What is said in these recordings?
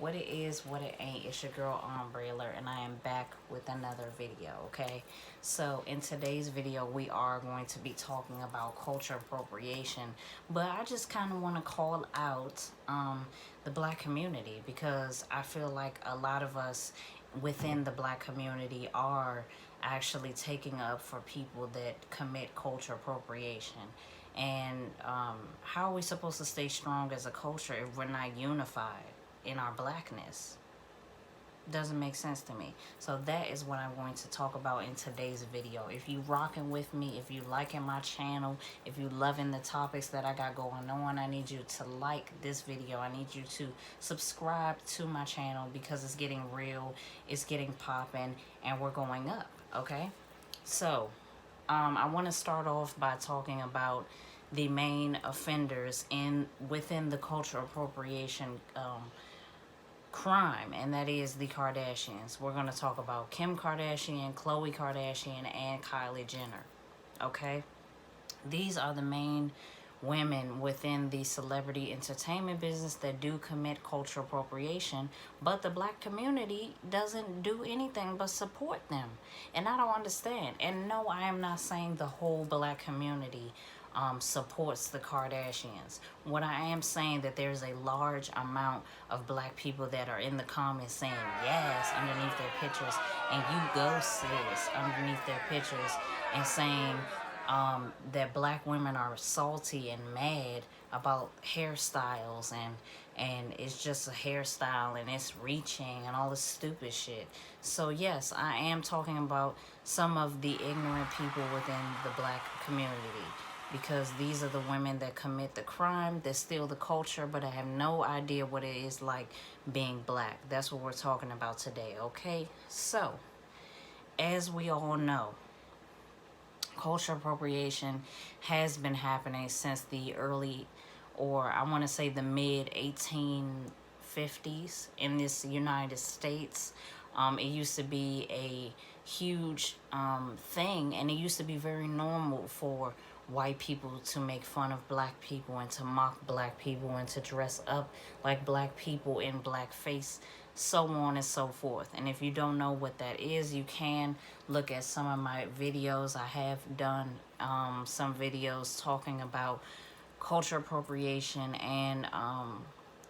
What it is, what it ain't. It's your girl Umbrella, and I am back with another video. Okay, so in today's video we are going to be talking about culture appropriation, but I just kind of want to call out the black community, because I feel like a lot of us within the black community are actually taking up for people that commit culture appropriation. And how are we supposed to stay strong as a culture if we're not unified in our blackness? Doesn't make sense to me. So that is what I'm going to talk about in today's video. If you rocking with me, if you liking my channel, if you loving the topics that I got going on, I need you to like this video. I need you to subscribe to my channel, because it's getting real, it's getting popping, and we're going up. Okay, so I want to start off by talking about the main offenders within the cultural appropriation crime, and that is the Kardashians. We're going to talk about Kim Kardashian, Khloe Kardashian, and Kylie Jenner. Okay, these are the main women within the celebrity entertainment business that do commit cultural appropriation, but the black community doesn't do anything but support them. And I don't understand. And no, I am not saying the whole black community supports the Kardashians. What I am saying, that there's a large amount of black people that are in the comments saying yes underneath their pictures, and you go sis underneath their pictures, and saying that black women are salty and mad about hairstyles, and it's just a hairstyle and it's reaching and all this stupid shit. So yes, I am talking about some of the ignorant people within the black community, because these are the women that commit the crime, that steal the culture, but I have no idea what it is like being black. That's what we're talking about today. Okay, so as we all know, culture appropriation has been happening since the early, or I want to say the mid 1850s in this United States. It used to be a huge thing, and it used to be very normal for white people to make fun of black people and to mock black people and to dress up like black people in blackface, so on and so forth. And if you don't know what that is, you can look at some of my videos. I have done some videos talking about culture appropriation and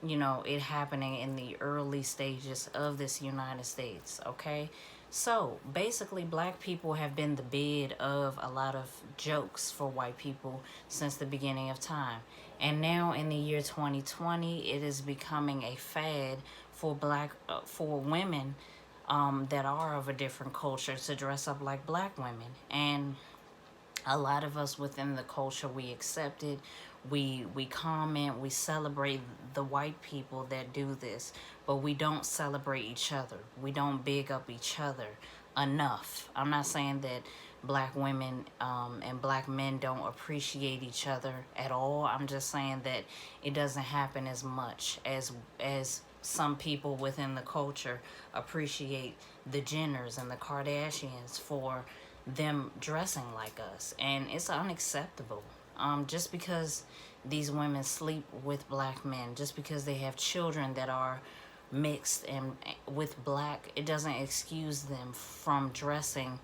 you know, it happening in the early stages of this United States. Okay, so basically black people have been the bed of a lot of jokes for white people since the beginning of time, and now in the year 2020 it is becoming a fad for for women that are of a different culture to dress up like black women. And a lot of us within the culture, we accept it, we comment, we celebrate the white people that do this, but we don't celebrate each other, we don't big up each other enough. I'm not saying that black women and black men don't appreciate each other at all. I'm just saying that it doesn't happen as much as some people within the culture appreciate the Jenners and the Kardashians for them dressing like us. And it's unacceptable. Just because these women sleep with black men, just because they have children that are mixed and with black, it doesn't excuse them from dressing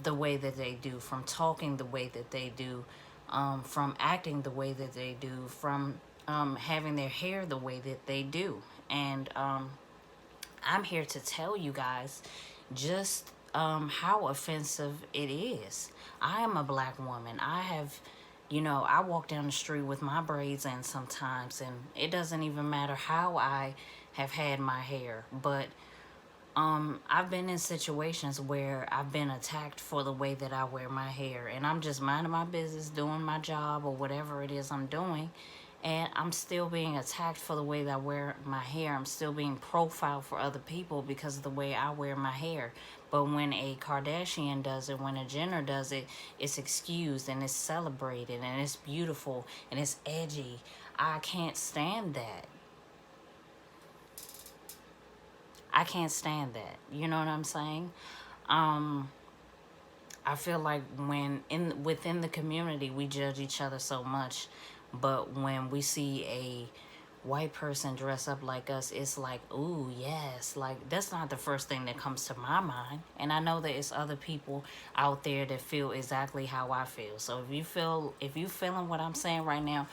the way that they do, from talking the way that they do, from acting the way that they do, from having their hair the way that they do. And I'm here to tell you guys just how offensive it is. I am a black woman. I have, you know, I walk down the street with my braids in sometimes, and it doesn't even matter how I have had my hair. But I've been in situations where I've been attacked for the way that I wear my hair, and I'm just minding my business, doing my job or whatever it is I'm doing, and I'm still being attacked for the way that I wear my hair. I'm still being profiled for other people because of the way I wear my hair. But when a Kardashian does it, when a Jenner does it, it's excused and it's celebrated and it's beautiful and it's edgy. I can't stand that. I can't stand that. You know what I'm saying? I feel like within the community we judge each other so much, but when we see a white person dress up like us, it's like, ooh, yes. Like, that's not the first thing that comes to my mind. And I know that it's other people out there that feel exactly how I feel. So if you feeling what I'm saying right now,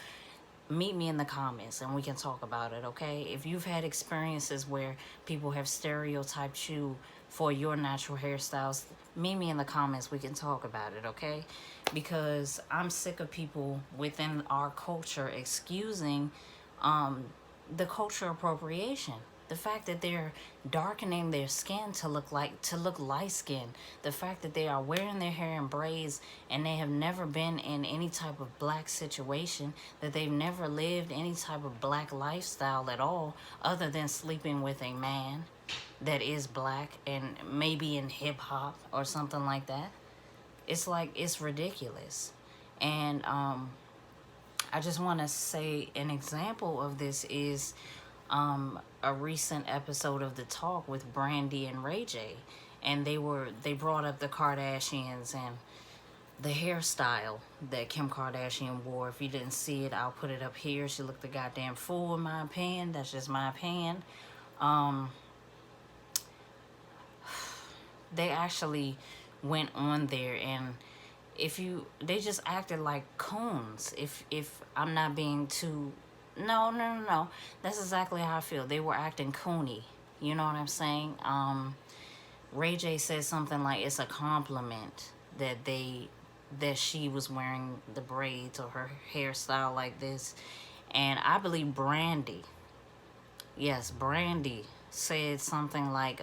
meet me in the comments and we can talk about it, okay? If you've had experiences where people have stereotyped you for your natural hairstyles, meet me in the comments. We can talk about it, okay? Because I'm sick of people within our culture excusing um, the culture appropriation. The fact that they're darkening their skin to look light skinned. The fact that they are wearing their hair in braids and they have never been in any type of black situation, that they've never lived any type of black lifestyle at all, other than sleeping with a man that is black and maybe in hip hop or something like that. It's like, it's ridiculous. And I just want to say an example of this is a recent episode of The Talk with Brandy and Ray J. And they brought up the Kardashians and the hairstyle that Kim Kardashian wore. If you didn't see it, I'll put it up here. She looked a goddamn fool in my opinion. That's just my opinion. They actually went on there and they just acted like coons. If I'm not being too, no. That's exactly how I feel. They were acting coony. You know what I'm saying? Ray J said something like it's a compliment that she was wearing the braids or her hairstyle like this. And I believe Brandy said something like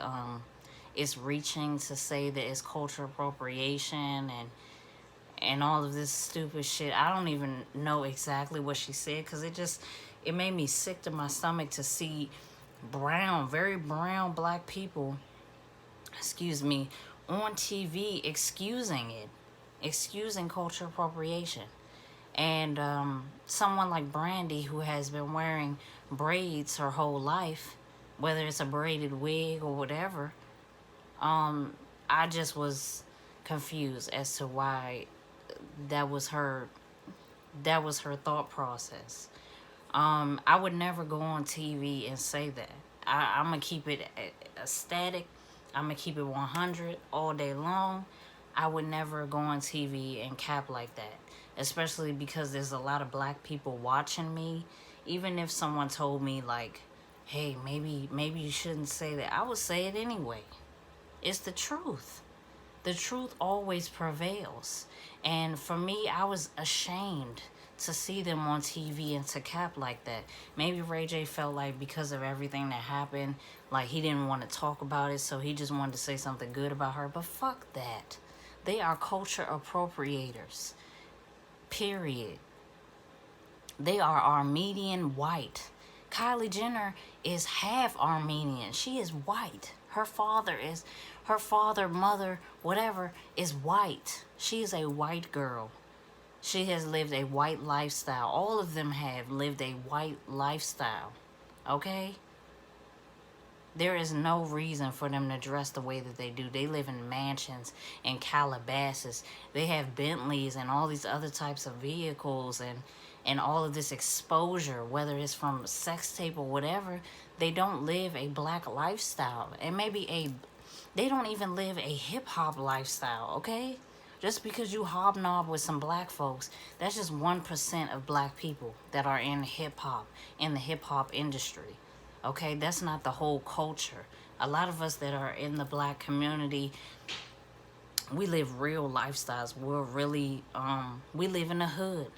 it's reaching to say that it's cultural appropriation and all of this stupid shit. I don't even know exactly what she said, because it made me sick to my stomach to see very brown black people, on TV excusing cultural appropriation. And someone like Brandy, who has been wearing braids her whole life, whether it's a braided wig or whatever, I just was confused as to why that was her thought process. I would never go on TV and say that. I'm gonna keep it a static. I'm gonna keep it 100 all day long. I would never go on TV and cap like that, especially because there's a lot of black people watching me. Even if someone told me like, hey, maybe you shouldn't say that, I would say it anyway. It's the truth. The truth always prevails. And for me, I was ashamed to see them on TV and to cap like that. Maybe Ray J felt like because of everything that happened, like he didn't want to talk about it, so he just wanted to say something good about her. But fuck that. They are culture appropriators. Period. They are Armenian white. Kylie Jenner is half Armenian. She is white. Her father, mother, whatever, is white. She is a white girl. She has lived a white lifestyle. All of them have lived a white lifestyle. Okay? There is no reason for them to dress the way that they do. They live in mansions and Calabasas. They have Bentleys and all these other types of vehicles and all of this exposure, whether it's from sex tape or whatever. They don't live a black lifestyle. And they don't even live a hip-hop lifestyle, okay? Just because you hobnob with some black folks, that's just 1% of black people that are in hip-hop, in the hip-hop industry. Okay, that's not the whole culture. A lot of us that are in the black community, we live real lifestyles. We're really, we live in the hood.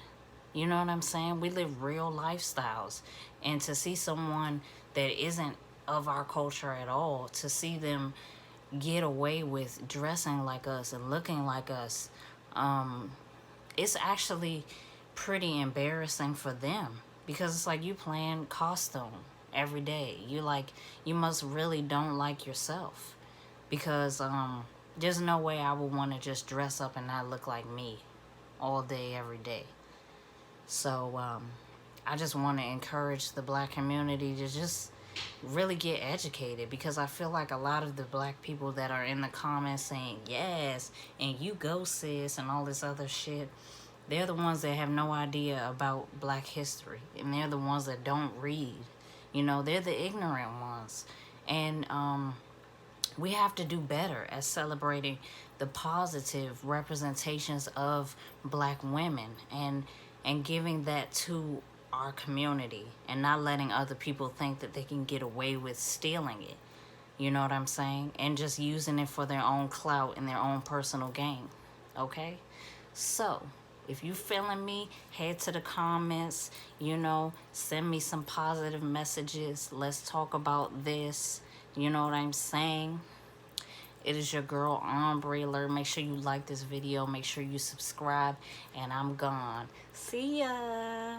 You know what I'm saying? We live real lifestyles. And to see someone that isn't of our culture at all, to see them get away with dressing like us and looking like us, it's actually pretty embarrassing for them. Because it's like you playing costume every day. You must really don't like yourself, because there's no way I would want to just dress up and not look like me all day every day. So I just want to encourage the black community to just really get educated, because I feel like a lot of the black people that are in the comments saying yes and you go sis and all this other shit, They're the ones that have no idea about Black history, and they're the ones that don't read. You know, they're the ignorant ones. And we have to do better at celebrating the positive representations of Black women, and giving that to our community, and not letting other people think that they can get away with stealing it. You know what I'm saying? And just using it for their own clout and their own personal gain. Okay? So, if you feeling me, head to the comments, you know, send me some positive messages. Let's talk about this. You know what I'm saying? It is your girl, Ombre Alert. Make sure you like this video. Make sure you subscribe. And I'm gone. See ya.